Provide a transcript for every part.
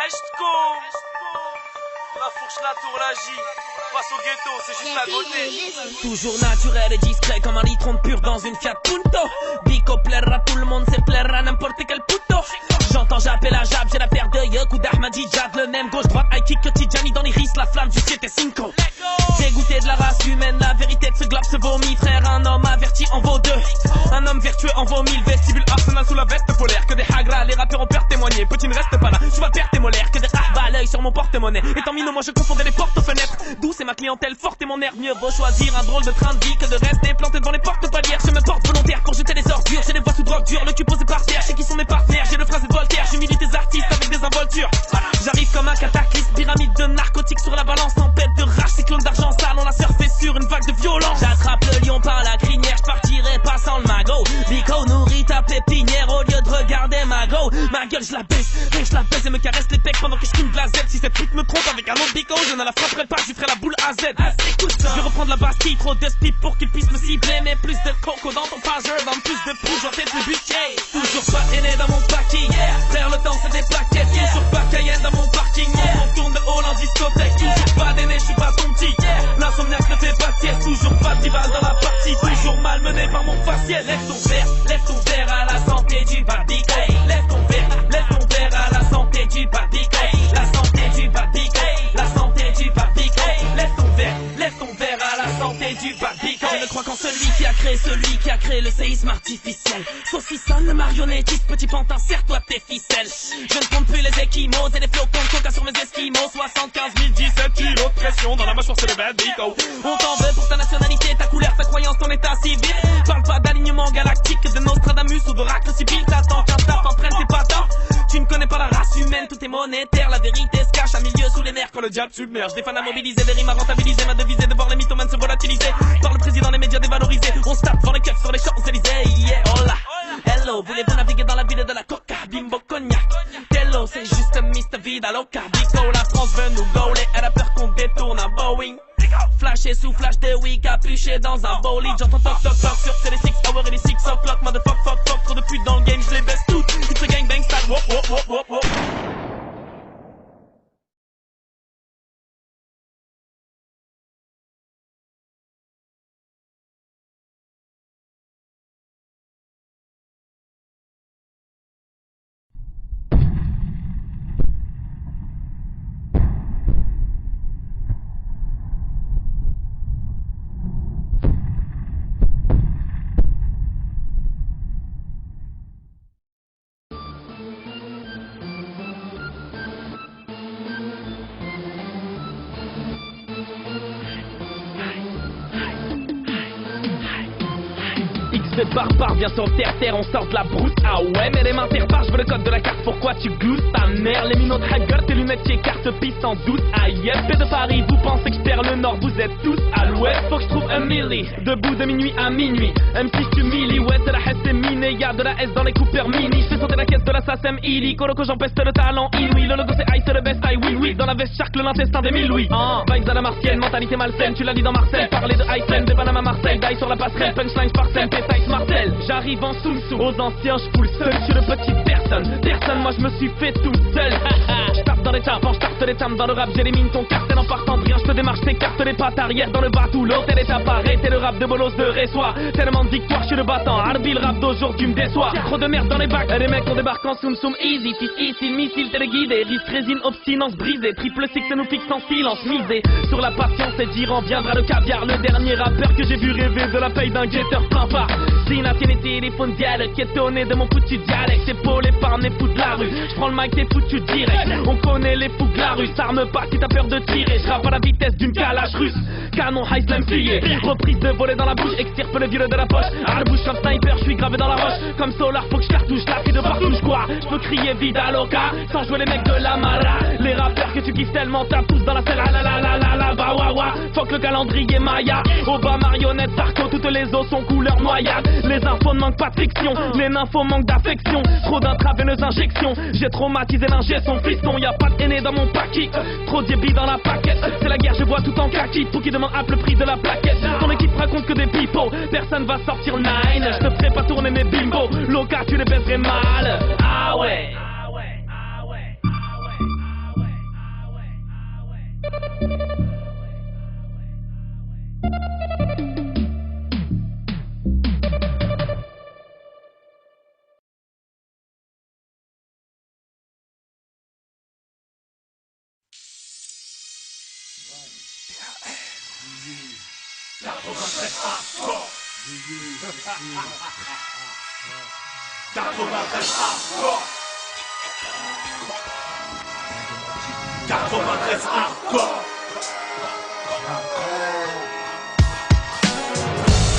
Restco. La fourche, la tour, la J. Passe au ghetto, c'est juste la beauté. Toujours naturel et discret comme un litron de pur dans une Fiat Punto. Bico plaire à tout le monde, c'est plaire à n'importe quel puto. J'entends j'appelle à Jab, j'ai la paire de yeux, coup d'Ahmadi Jad, le même gauche droite, high kick que Tidjani dans les risques, la flamme du 7 et 5. Dégoûté de la race humaine, la vérité de ce globe se vomit, frère, un homme averti en vaut deux. Un homme vertueux en vaut mille, vestibule Arsenal sous la veste polaire, que des hagra, les rappeurs ont peur de témoigner, petit ne reste pas là, je vais perdre tes molaires, que des rahba à l'œil sur mon porte-monnaie, étant minot moi je confondais les portes aux fenêtres, d'où c'est ma clientèle forte et mon air, mieux vaut choisir un drôle de train de vie que de rester planté devant les portes palières, je me porte volontaire pour jeter les ordures, j'ai les voix sous drogue dure, le cul posé par terre, je sais qui sont mes partenaires, j'ai le phrase de Voltaire, j'humilie des artistes avec des involtures, j'arrive comme un cataclysme, pyramide de narcotiques sur la balance, tempête de rage, cyclone d'argent sale, on l'a surfé sur une vague de violence, j'attrape le lion par la crinière, je partirai pas sans le magot, Bico nourrit ta pépinière au lieu de regarder ma go, ma gueule je la baisse et me caresse les pecs pendant que je fume de la Z, si cette pute me trompe avec un autre Bico, je ne la frapperai pas, je lui ferai la boule à Z, écoute ça, je vais reprendre la Bastille, trop de speed pour qu'il puisse me cibler, mais plus de coco dans ton phaser, dans plus de pouls, je vais peut-être le buter, toujours pas aîné dans mon paquet, frère le temps c'est des plaquettes, toujours pas Cayenne dans mon parking, on tourne de hall en discothèque, toujours pas d'aîné, je suis pas ton petit, l'insomniaque ne fait pas de sieste, toujours pas de rival dans la partie, toujours malmené par mon faciès, lève ton verre à la santé du barbico, lève ton verre à la santé du barbico, la santé du barbico, la santé du barbico, lève ton verre à la santé du barbico, je ne crois qu'en celui qui a créé le séisme artificiel, saucissonne le marionnettiste, petit pantin, serre-toi tes ficelles, je ne compte plus les échymoses et les flocons de coca sur mes esquimaux, 75 017 kilos de pression dans la mâchoire, c'est le barbico, on t'en veut pour ta nationalité, ta couleur, ta croyance, ton état civil, parle pas d'alignement galactique, de Nostradamus ou d'oracle civil, t'attends qu'un staff en prenne tes patins, tu ne connais pas la race humaine, tout est monétaire, la vérité se cache à milieu sous les nerfs quand le diable submerge, des fans à mobiliser, des rimes à rentabiliser, ma devise est de voir les mythomanes se volatiliser, par le président, les médias dévalorisés, on se tape devant les keufs sur les Champs-Élysées, yeah, hola, hello, voulez-vous naviguer dans la ville de la coca, bimbo cognac, Tello, c'est juste Mr. Vida Loca, Bico, la France veut nous gauler, elle a peur qu'on détourne un Boeing, flashé sous flash de week, capuché dans un bolide, j'entends toc toc toc sur c'est les 6 hours et les 6 o'clock, motherfuck fuck fuck, trop de putes dans le game, je les baisse toutes, it's a gangbang style, wop wop wop wop wop. De barbare vient sur terre, on sort de la brousse. Ah ouais, mais les mains terre-barres, je veux le code de la carte, pourquoi tu gousses ta mère? Les minots de hacker, tes lunettes qui écartent piste sans doute. Aïe, paix de Paris, vous pensez que je perds le nord, vous êtes tous à l'ouest. Faut que je trouve un milli, debout de minuit à minuit. M6 tu milli, ouais, c'est la S c'est miné, y'a de la S dans les coupeurs mini. Je fais sauter la caisse de la SACEM Illy, Coloco j'empeste le talent inouï. Le logo c'est I, c'est le best I, oui, oui. Dans la veste charcle, l'intestin des mille louis. Vibes à la martienne, mentalité malsaine, tu l'as dit dans Marcel. Parler de Iceland, des Panama Marseille, die sur la passerelle, punchline par scène, pétaille Martel. J'arrive en soum-soum, aux anciens je fous le seul, je suis le petit personne, moi je me suis fait tout seul. Je tape dans les tapes, je tape les tames dans le rap, j'élimine ton cartel en partant de rien, je te démarche, t'écarte les pattes arrière dans le bas tout l'autre, elle est appareil, t'es le rap de bolos de Ressois, tellement de victoire, je suis le battant, Arbi le rap d'aujourd'hui me déçoit, trop de merde dans les bacs, les mecs on débarque en soum-soum, easy, fils ici, missile téléguidé, risque, résine, obstinence brisée, triple six nous fixe en silence, misé, sur la patience et d'Iran viendra le caviar, le dernier rappeur que j'ai vu rêver de la paye d'un guetteur plein phare, Sinatine téléphone dialogue, étonné de mon foutu dialecte, épaulé par mes fous de la rue, j'prends le mic t'es foutu direct, on connaît les fous de la rue, s'arme pas si t'as peur de tirer, j'rappe à la vitesse d'une calage russe, canon high slam fuyé, reprise de voler dans la bouche, extirpe le vieux de la poche, à la bouche comme sniper, j'suis gravé dans la roche, comme Solar faut que j'cartouche, la crie de partout j'crois, j'peux crier Vida Loca, sans jouer les mecs de la Mara, les rappeurs que tu kiffes tellement t'as tous dans la selle, ah la la la la la bah wa wa, fuck le calendrier Maya, Oba marionnette, Sarko, toutes les os sont couleur noyade, les infos ne manquent pas de fiction, les nymphos manquent d'affection, trop d'intraveineuses injections, j'ai traumatisé l'ingé son fiston, y'a pas de aîné dans mon paquet, trop d'ébis dans la paquette, c'est la guerre je vois tout en kaki, pour qui demande le prix de la plaquette, ton équipe raconte que des pipeaux, personne va sortir nine, je te ferai pas tourner mes bimbos, Loca tu les baiserais mal, ah ouais. Tout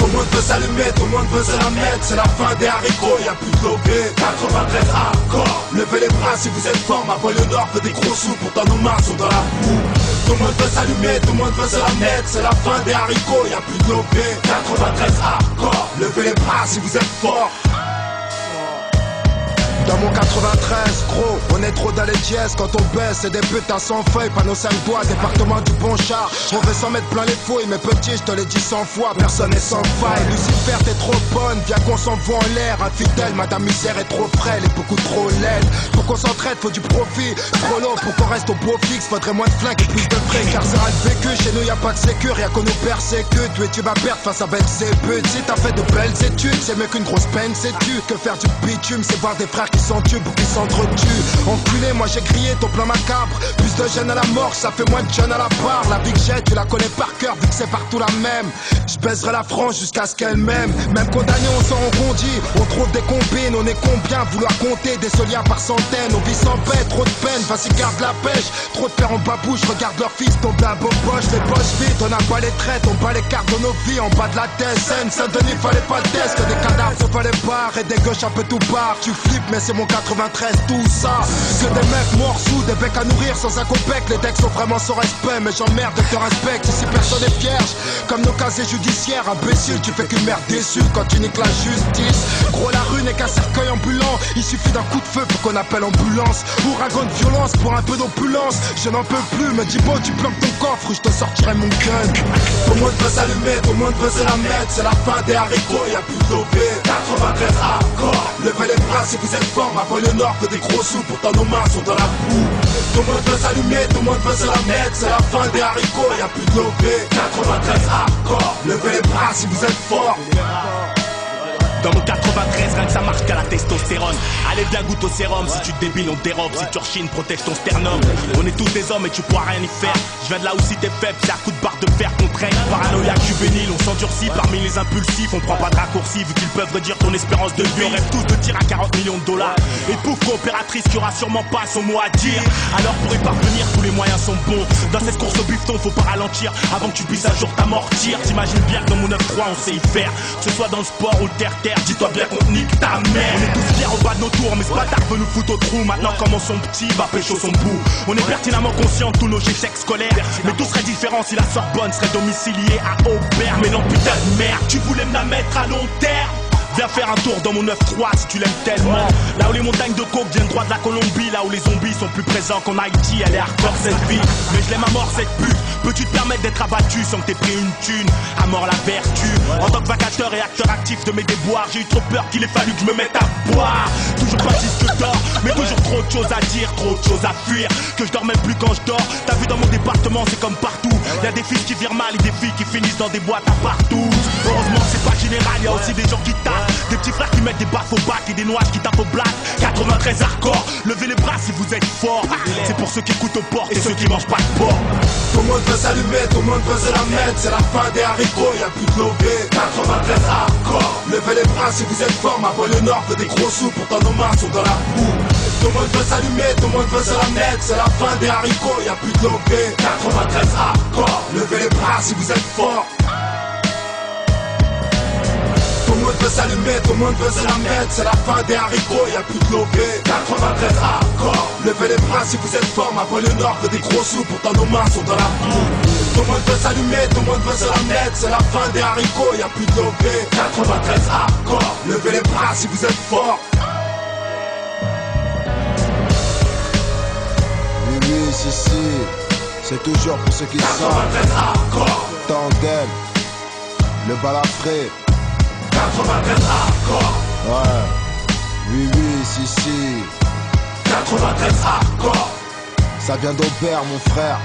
le monde veut s'allumer, tout le monde veut se la mettre. C'est la fin des haricots, y'a plus de lobby. 93 hardcore. Levez les bras si vous êtes fort. Ma banlieue nord veut des gros sous, pourtant nos mains sont dans la boue. Tout le monde veut s'allumer, tout le monde veut se la mettre. C'est la fin des haricots, y'a plus de lobby. 93 hardcore. Levez les bras si vous êtes fort. Dans mon 93, gros, on est trop dans les dièses. Quand on baisse, c'est des putains sans feuilles. Pas nos 5 doigts, département du bon char. On veut s'en mettre plein les fouilles, mais petit, je te l'ai dit 100 fois. Personne n'est sans faille. Lucifer, t'es trop bonne, viens qu'on s'envoie en l'air. Infidèle, madame misère est trop frêle et beaucoup trop laide. Pour qu'on s'entraide, faut du profit. Trop long pour qu'on reste au beau fixe. Faudrait moins de flingues et plus de frais. Car c'est un vécu, chez nous y'a pas de sécu. Rien qu'on nous persécute. Tu et tu vas perdre face à Belzébuth. Si t'as fait de belles études, c'est mieux qu'une grosse peine, sais-tu. Que faire du bitume, c'est voir des frères qui s'entuent ou qui s'entretuent. Enculé, moi j'ai crié ton plan macabre. Plus de jeunes à la mort, ça fait moins de jeunes à la barre. La vie que j'ai, tu la connais par cœur, vu que c'est partout la même. Je baiserai la France jusqu'à ce qu'elle m'aime. Même condamné, on s'en rebondit. On trouve des combines, on est combien vouloir compter des soliens par centaines. On vit sans paix, trop de peine, vas-y garde la pêche. Trop de pères en babouche, regarde leur fils tomber à beau poche. Les poches vides, on n'a pas les traites, on bat les cartes de nos vies en bas de la tête. Saint-Denis, fallait pas le test, que des cadavres se fallait barre et des gauches un peu tout barre. Tu flippes, mais c'est mon 93, tout ça. Que des mecs morts sous, des becs à nourrir sans un copec. Les decks sont vraiment sans respect, mais j'emmerde et te respecte. Ici personne n'est vierge, comme nos casiers judiciaires. Imbécile, tu fais qu'une merde déçue quand tu niques la justice. Gros, la rue n'est qu'un cercueil ambulant. Il suffit d'un coup de feu pour qu'on appelle ambulance. Ouragan de violence pour un peu d'opulence. Je n'en peux plus, me dis bon, tu planques ton coffre ou je te sortirai mon gun. Tout le monde veut s'allumer, tout le monde veut se la mettre. C'est la fin des haricots, y'a plus de lobby. 93 hardcore. Levez les bras si vous êtes fort. Ma banlieue nord veut des gros sous, pourtant nos mains sont dans la boue. Tout le monde veut s'allumer, tout le monde veut se la mettre. C'est la fin des haricots, y'a plus de lobby. 93 hardcore. Levez les bras si vous êtes fort. Dans mon 93, rien que ça marche qu'à la testostérone. Allez bien goûte au sérum, si tu te débiles on te dérobe. Si tu rechines, protège ton sternum. On est tous des hommes et tu pourras rien y faire. Je viens de là où si t'es faible, c'est à coup de barre de fer qu'on traîne. Paranoïaque, juvénile, on s'endurcit parmi les impulsifs. On prend pas de raccourcis vu qu'ils peuvent redire ton espérance de vie. On rêve tous de tir à 40 millions de dollars. Et pouf, coopératrice qui aura sûrement pas son mot à dire. Alors pour y parvenir, tous les moyens sont bons. Dans cette course au bifton, faut pas ralentir avant que tu puisses un jour t'amortir. T'imagines bien que dans mon 9-3 on sait y faire. Que ce soit dans le sport ou le terre-terre, dis-toi bien qu'on nique ta mère. On est tous fiers au bas de nos tours, mais ce bâtard veut nous foutre au trou. Maintenant comment son petit va pécho son bout. On est pertinemment conscients de tous nos échecs scolaires. Mais tout serait différent si la Sorbonne serait domiciliée à Aubert. Mais non putain de merde, tu voulais me la mettre à long terme. Viens faire un tour dans mon 9-3 si tu l'aimes tellement. Là où les montagnes de coke viennent droit de la Colombie. Là où les zombies sont plus présents qu'en Haïti. Elle est hardcore cette vie, mais je l'aime à mort cette pute. Peux-tu te permettre d'être abattu sans que t'aies pris une thune? À mort la vertu. En tant que vacateur et acteur actif de mes déboires, j'ai eu trop peur qu'il ait fallu que je me mette à boire. Toujours pas si je dors, mais toujours trop de choses à dire, trop de choses à fuir. Que je dors même plus quand je dors. T'as vu dans mon département c'est comme partout. Y'a des fils qui virent mal et des filles qui finissent dans des boîtes à partout. Heureusement c'est pas général, y'a aussi des gens qui tapent. Des petits frères qui mettent des baffes au bac et des noises qui tapent au black. 93 hardcore, levez les bras si vous êtes forts. C'est pour ceux qui écoutent aux portes et ceux qui mangent pas de porc. Tout le monde veut s'allumer, tout le monde veut se la mettre. C'est la fin des haricots, y'a plus de lobby. 93 hardcore. Levez les bras si vous êtes forts. Ma banlieue nord veut des gros sous, pourtant nos mains sont dans la boue. Tout le monde veut s'allumer, tout le monde veut se la mettre. C'est la fin des haricots, y'a plus de lobby. 93 hardcore. Levez les bras si vous êtes forts. Tout le monde veut s'allumer, tout le monde veut se la mettre. C'est la fin des haricots, y'a plus de lobby. 93 hardcore. Levez les bras si vous êtes forts. Ma banlieue nord veut des gros sous, pourtant nos mains sont dans la boue. Tout le monde veut s'allumer, tout le monde veut se la mettre. C'est la fin des haricots, y'a plus de lobby. 93 hardcore. Levez les bras si vous êtes forts. Oui, si, c'est toujours pour ceux qui savent. 93 hardcore. Tandem, le balafré. 93 hardcore. Ouais, oui, si. 93 hardcore. Ça vient d'Aubert, mon frère.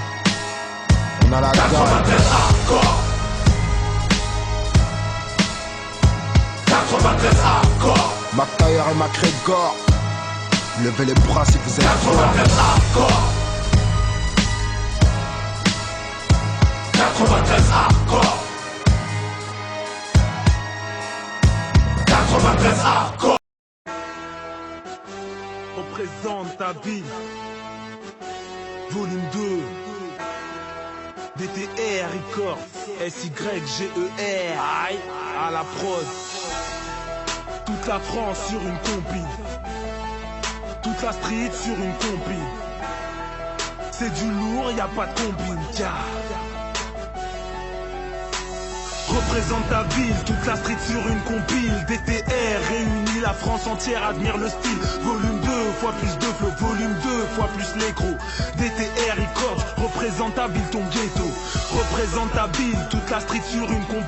McTayer et McGregor. Levez les bras si vous êtes forts. 93 hardcore. 93 hardcore. Représente ta ville. Volume 2. DTR Records. SYGER. À la prod. Toute la France sur une compile. Toute la street sur une compile. C'est du lourd, y a pas de combine. Représente ta ville, toute la street sur une compile. DTR réunit la France entière, admire le style. Volume 2 fois plus de flow, volume 2 fois plus l'écro. DTR Records, représente ta ville, ton ghetto. Représente ta ville, toute la street sur une compile.